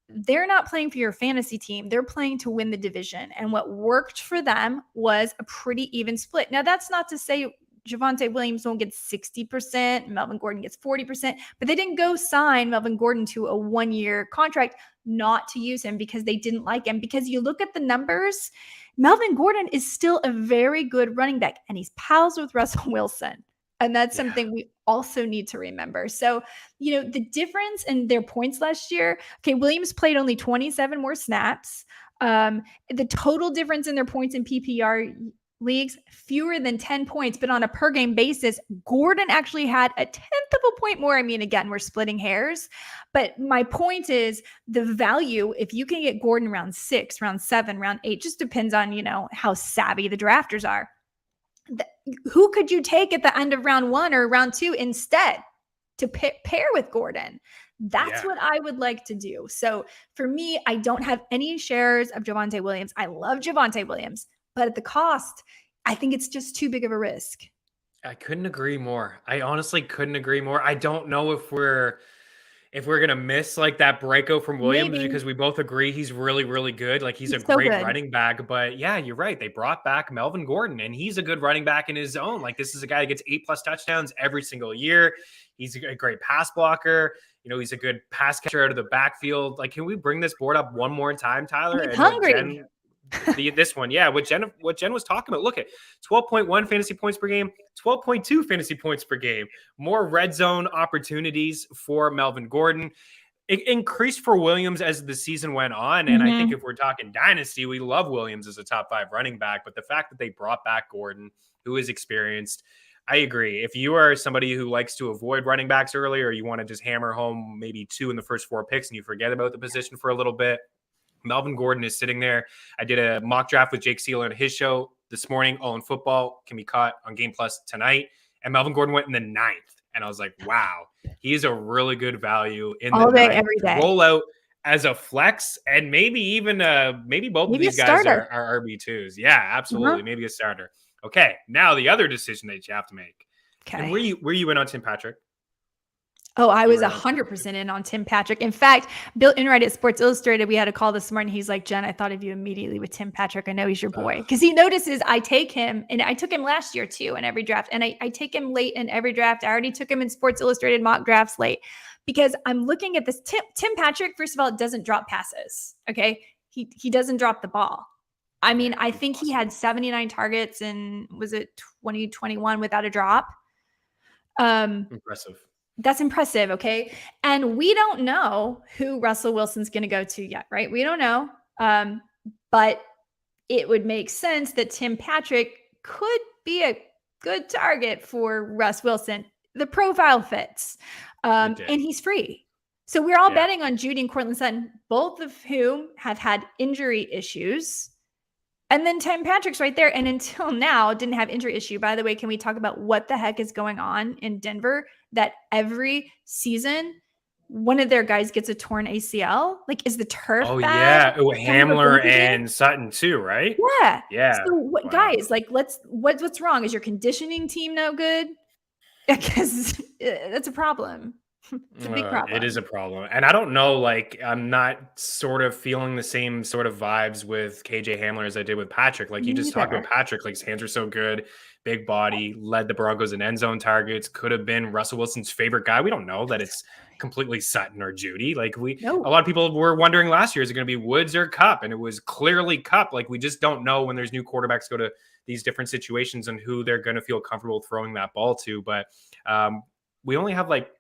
they're not playing for your fantasy team. They're playing to win the division. And what worked for them was a pretty even split. Now, that's not to say Javonte Williams won't get 60%, Melvin Gordon gets 40%, but they didn't go sign Melvin Gordon to a 1-year contract not to use him because they didn't like him. Because you look at the numbers, Melvin Gordon is still a very good running back, and he's pals with Russell Wilson. And that's something we also need to remember. So, the difference in their points last year, okay, Williams played only 27 more snaps. The total difference in their points in PPR leagues, fewer than 10 points, but on a per game basis, Gordon actually had a 10th of a point more. I mean, again, we're splitting hairs, but my point is the value, if you can get Gordon round 6, round 7, round 8, just depends on, how savvy the drafters are. Who could you take at the end of round 1 or round 2 instead to pair with Gordon? That's what I would like to do. So for me, I don't have any shares of Javonte Williams. I love Javonte Williams, but at the cost, I think it's just too big of a risk. I couldn't agree more. I honestly couldn't agree more. I don't know if we're going to miss that breakout from Williams because we both agree he's really, really good. He's a great running back, but yeah, you're right. They brought back Melvin Gordon and he's a good running back in his own. This is a guy that gets 8+ touchdowns every single year. He's a great pass blocker. He's a good pass catcher out of the backfield. Can we bring this board up one more time, Tyler? I'm hungry. This one, what Jen was talking about. Look at 12.1 fantasy points per game, 12.2 fantasy points per game, more red zone opportunities for Melvin Gordon. It increased for Williams as the season went on. And I think if we're talking dynasty, we love Williams as a top 5 running back. But the fact that they brought back Gordon, who is experienced, I agree. If you are somebody who likes to avoid running backs early, or you want to just hammer home maybe 2 in the first 4 picks and you forget about the position for a little bit, Melvin Gordon is sitting there. I did a mock draft with Jake Sealer on his show this morning. All in Football can be caught on Game Plus tonight. And Melvin Gordon went in the 9th. And I was like, wow, he is a really good value in all the day, 9th. every day. Roll out as a flex, and maybe even both of these guys are RB2s. Yeah, absolutely. Maybe a starter. Okay, now the other decision that you have to make. Okay. And were you in on Tim Patrick? Oh, I was 100% in on Tim Patrick. In fact, Bill Enright at Sports Illustrated, we had a call this morning. He's like, Jen, I thought of you immediately with Tim Patrick. I know he's your boy. Because he notices I take him, and I took him last year too in every draft. And I take him late in every draft. I already took him in Sports Illustrated mock drafts late. Because I'm looking at this. Tim Patrick, first of all, doesn't drop passes. Okay. He doesn't drop the ball. I mean, I think he had 79 targets in, was it 2021 without a drop? Impressive. That's impressive, okay? And we don't know who Russell Wilson's going to go to yet, right? We don't know. But it would make sense that Tim Patrick could be a good target for Russ Wilson. The profile fits. And he's free. So we're all betting on Jeudy and Courtland Sutton, both of whom have had injury issues. And then Tim Patrick's right there. And until now, didn't have injury issue. By the way, can we talk about what the heck is going on in Denver? That every season, one of their guys gets a torn ACL. Is the turf bad? Oh, yeah. Hamler and Sutton too, right? Yeah. Yeah. So guys, what's wrong? Is your conditioning team no good? Because that's a problem. It's a big It is problem. a problem. And I don't know, like, I'm not sort of feeling the same sort of vibes with KJ Hamler as I did with Patrick. Like, you Me just talked about neither. Patrick, like, his hands are so good, big body, led the Broncos in end zone targets, could have been Russell Wilson's favorite guy. We don't know that it's completely Sutton or Jeudy. Like, a No. lot of people were wondering last year, is it going to be Woods or Cup? And it was clearly Cup. Like, we just don't know when there's new quarterbacks go to these different situations and who they're going to feel comfortable throwing that ball to. But we only have like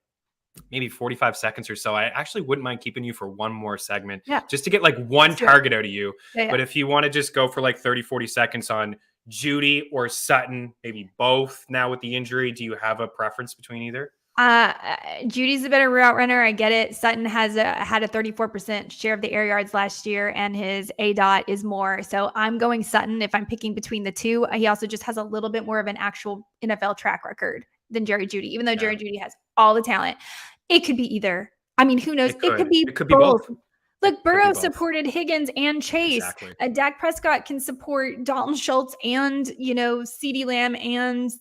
maybe 45 seconds or so. I actually wouldn't mind keeping you for one more segment Yeah. just to get like one Let's do it. target out of you. Yeah. But if you want to just go for like 30, 40 seconds on Jeudy or Sutton, maybe both now with the injury, do you have a preference between either? Judy's a better route runner. I get it. Sutton had a 34% share of the air yards last year, and his ADOT is more. So I'm going Sutton if I'm picking between the two. He also just has a little bit more of an actual NFL track record than Jerry Jeudy, even though Jerry Jeudy has all the talent. It could be either. I mean, who knows? It could be both. Look, Burrow supported Higgins and Chase. Exactly. Dak Prescott can support Dalton Schultz and, CeeDee Lamb and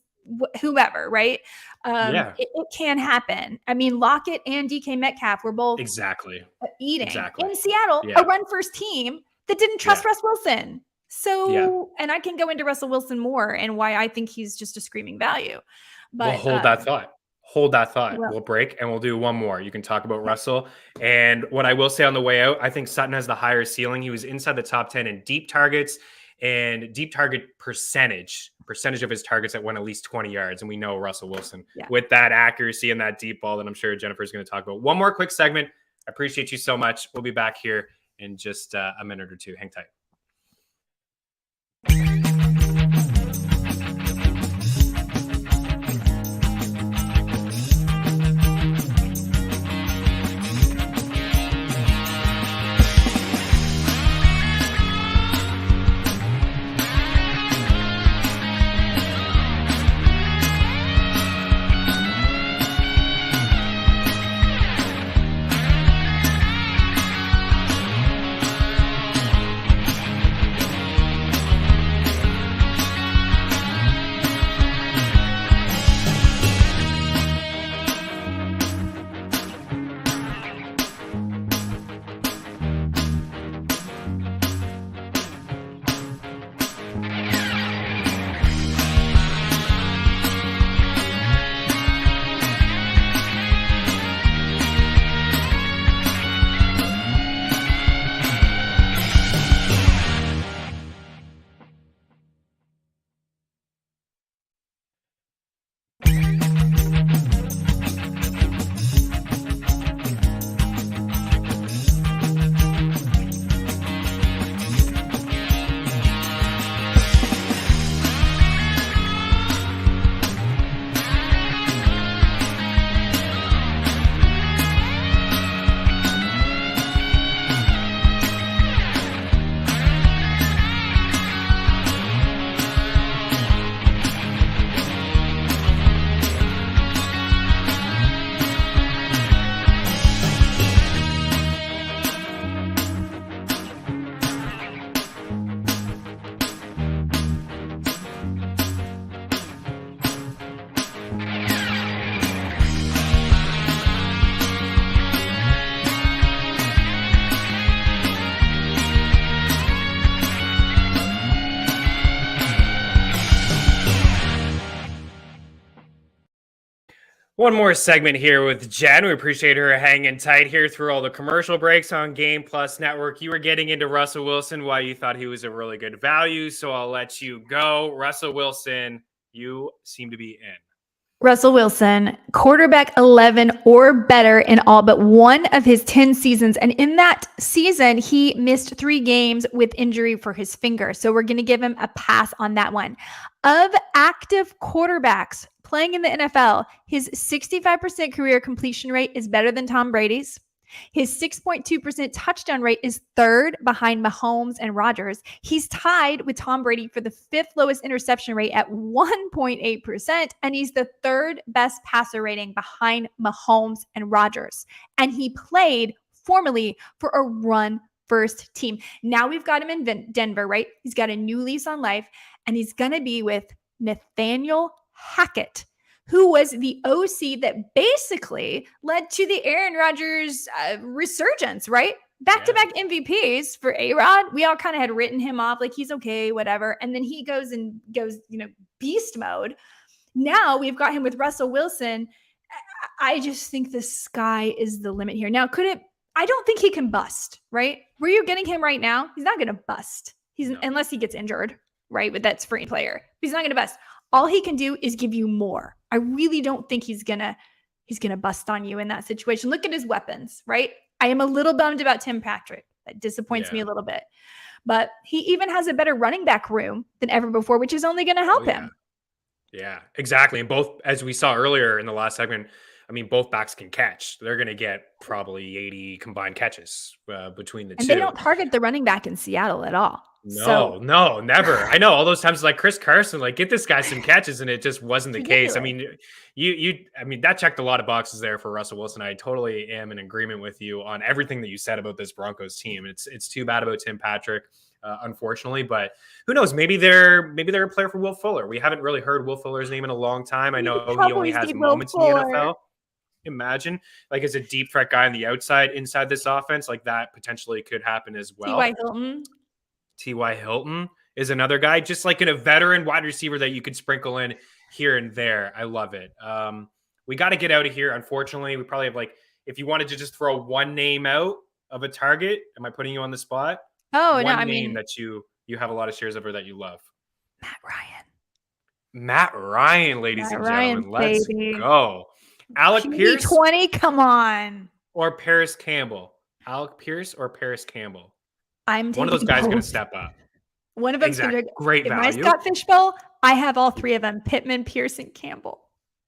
whoever, right? It can happen. I mean, Lockett and DK Metcalf were both eating in Seattle, a run-first team that didn't trust Russ Wilson. So, and I can go into Russell Wilson more and why I think he's just a screaming value. But well, hold that thought. We'll break and we'll do one more. You can talk about Russell. And what I will say on the way out, I think Sutton has the higher ceiling. He was inside the top 10 in deep targets and deep target percentage of his targets that went at least 20 yards. And we know Russell Wilson with that accuracy and that deep ball that I'm sure Jennifer's going to talk about. One more quick segment. I appreciate you so much. We'll be back here in just a minute or two. Hang tight. One more segment here with Jen. We appreciate her hanging tight here through all the commercial breaks on Game Plus Network. You were getting into Russell Wilson, why you thought he was a really good value, so I'll let you go. Russell Wilson, you seem to be in. Russell Wilson, quarterback 11 or better in all but one of his 10 seasons. And in that season, he missed 3 games with injury for his finger. So we're going to give him a pass on that one. Of active quarterbacks playing in the NFL, his 65% career completion rate is better than Tom Brady's. His 6.2% touchdown rate is third behind Mahomes and Rodgers. He's tied with Tom Brady for the 5th lowest interception rate at 1.8%, and he's the 3rd best passer rating behind Mahomes and Rodgers. And he played formerly for a run-first team. Now we've got him in Denver, right? He's got a new lease on life, and he's going to be with Nathaniel Hackett, who was the OC that basically led to the Aaron Rodgers resurgence, right? Back-to-back MVPs for A-Rod. We all kind of had written him off like he's okay, whatever. And then he goes, beast mode. Now we've got him with Russell Wilson. I just think the sky is the limit here. Now, I don't think he can bust, right? Where you're getting him right now, he's not going to bust. Unless he gets injured, right? But that's free player. He's not going to bust. All he can do is give you more. I really don't think he's gonna bust on you in that situation. Look at his weapons, right? I am a little bummed about Tim Patrick. That disappoints me a little bit. But he even has a better running back room than ever before, which is only going to help him. Yeah, exactly. And both, as we saw earlier in the last segment, I mean, both backs can catch. They're going to get probably 80 combined catches between the two. And they don't target the running back in Seattle at all. No, never. I know all those times like Chris Carson, like get this guy some catches, and it just wasn't the case. I mean, I mean, that checked a lot of boxes there for Russell Wilson. I totally am in agreement with you on everything that you said about this Broncos team. It's too bad about Tim Patrick, unfortunately, but who knows? Maybe they're a player for Will Fuller. We haven't really heard Will Fuller's name in a long time. I know he only has moments in the NFL. Imagine like as a deep threat guy on the outside, inside this offense, like that potentially could happen as well. T.Y. Hilton is another guy, just like a veteran wide receiver that you could sprinkle in here and there. I love it. We got to get out of here. Unfortunately, we probably have if you wanted to just throw one name out of a target, am I putting you on the spot? Oh, one name that you have a lot of shares of or that you love. Matt Ryan, ladies and gentlemen. Let's go. Alec Pierce. 20, come on. Or Paris Campbell. Alec Pierce or Paris Campbell. I'm taking one of those guys both. Going to step up. One of them's going to great value. My Scott Fishbowl, I have all three of them: Pittman, Pierce, and Campbell.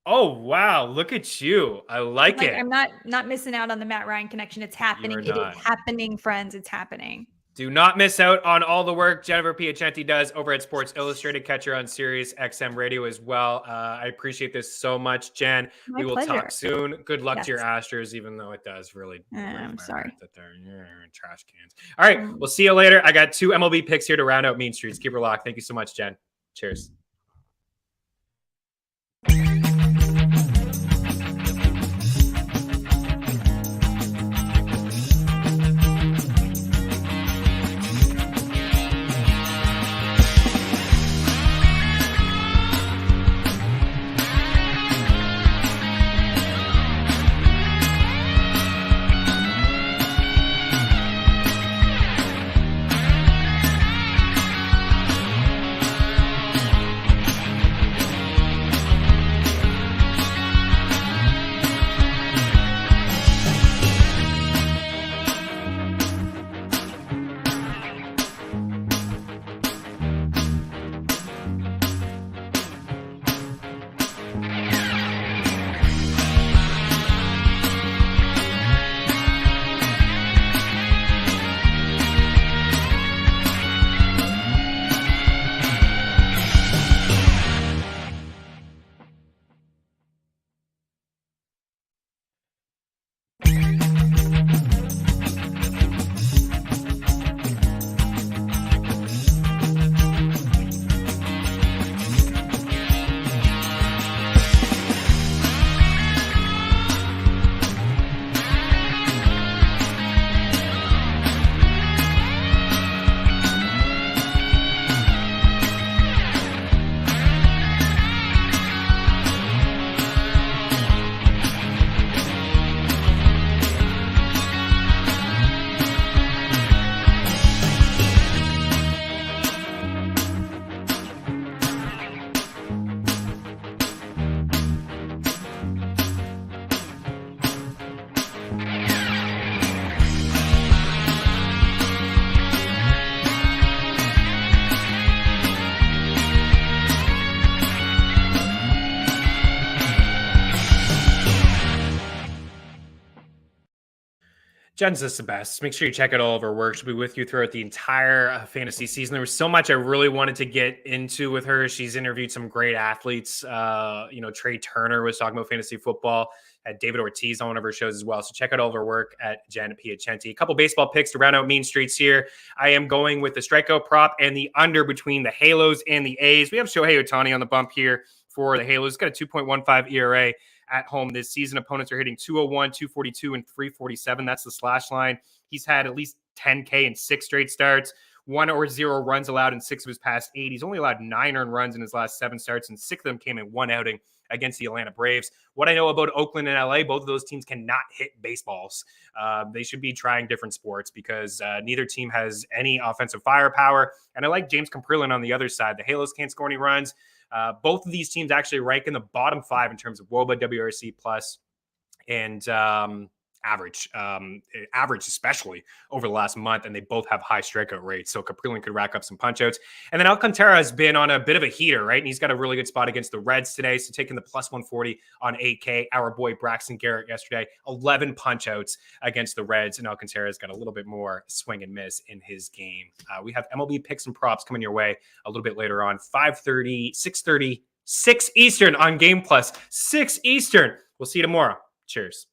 Oh wow! Look at you. I like it. I'm not missing out on the Matt Ryan connection. It's happening. It is happening, friends. It's happening. Do not miss out on all the work Jennifer Piacenti does over at Sports Illustrated. Catch her on Sirius XM Radio as well. I appreciate this so much, Jen. My we will pleasure. Talk soon. Good luck to your Astros, even though it does really. I'm sorry. That they're trash cans. All right, we'll see you later. I got 2 MLB picks here to round out Mean Streets. Keep her locked. Thank you so much, Jen. Cheers. Jen's just the best. Make sure you check out all of her work. She'll be with you throughout the entire fantasy season. There was so much I really wanted to get into with her. She's interviewed some great athletes. Trey Turner was talking about fantasy football. Had David Ortiz on one of her shows as well. So check out all of her work at Jen Piacenti. A couple baseball picks to round out Mean Streets here. I am going with the strikeout prop and the under between the Halos and the A's. We have Shohei Ohtani on the bump here for the Halos. Got a 2.15 ERA at home this season. Opponents are hitting 201, 242, and 347. That's the slash line. He's had at least 10K in 6 straight starts. 1 or 0 runs allowed in 6 of his past 8. He's only allowed 9 earned runs in his last 7 starts, and 6 of them came in 1 outing against the Atlanta Braves. What I know about Oakland and LA, both of those teams cannot hit baseballs. They should be trying different sports because neither team has any offensive firepower. And I like James Comprillin on the other side. The Halos can't score any runs. Both of these teams actually rank in the bottom 5 in terms of WOBA, WRC plus, and average, especially over the last month, and they both have high strikeout rates. So Caprillion could rack up some punchouts. And then Alcantara has been on a bit of a heater, right? And he's got a really good spot against the Reds today. So taking the plus 140 on 8K. Our boy Braxton Garrett yesterday, 11 punchouts against the Reds, and Alcantara's got a little bit more swing and miss in his game. We have MLB picks and props coming your way a little bit later on, 5:30, 6:30, 6 Eastern on Game Plus, 6 Eastern. We'll see you tomorrow. Cheers.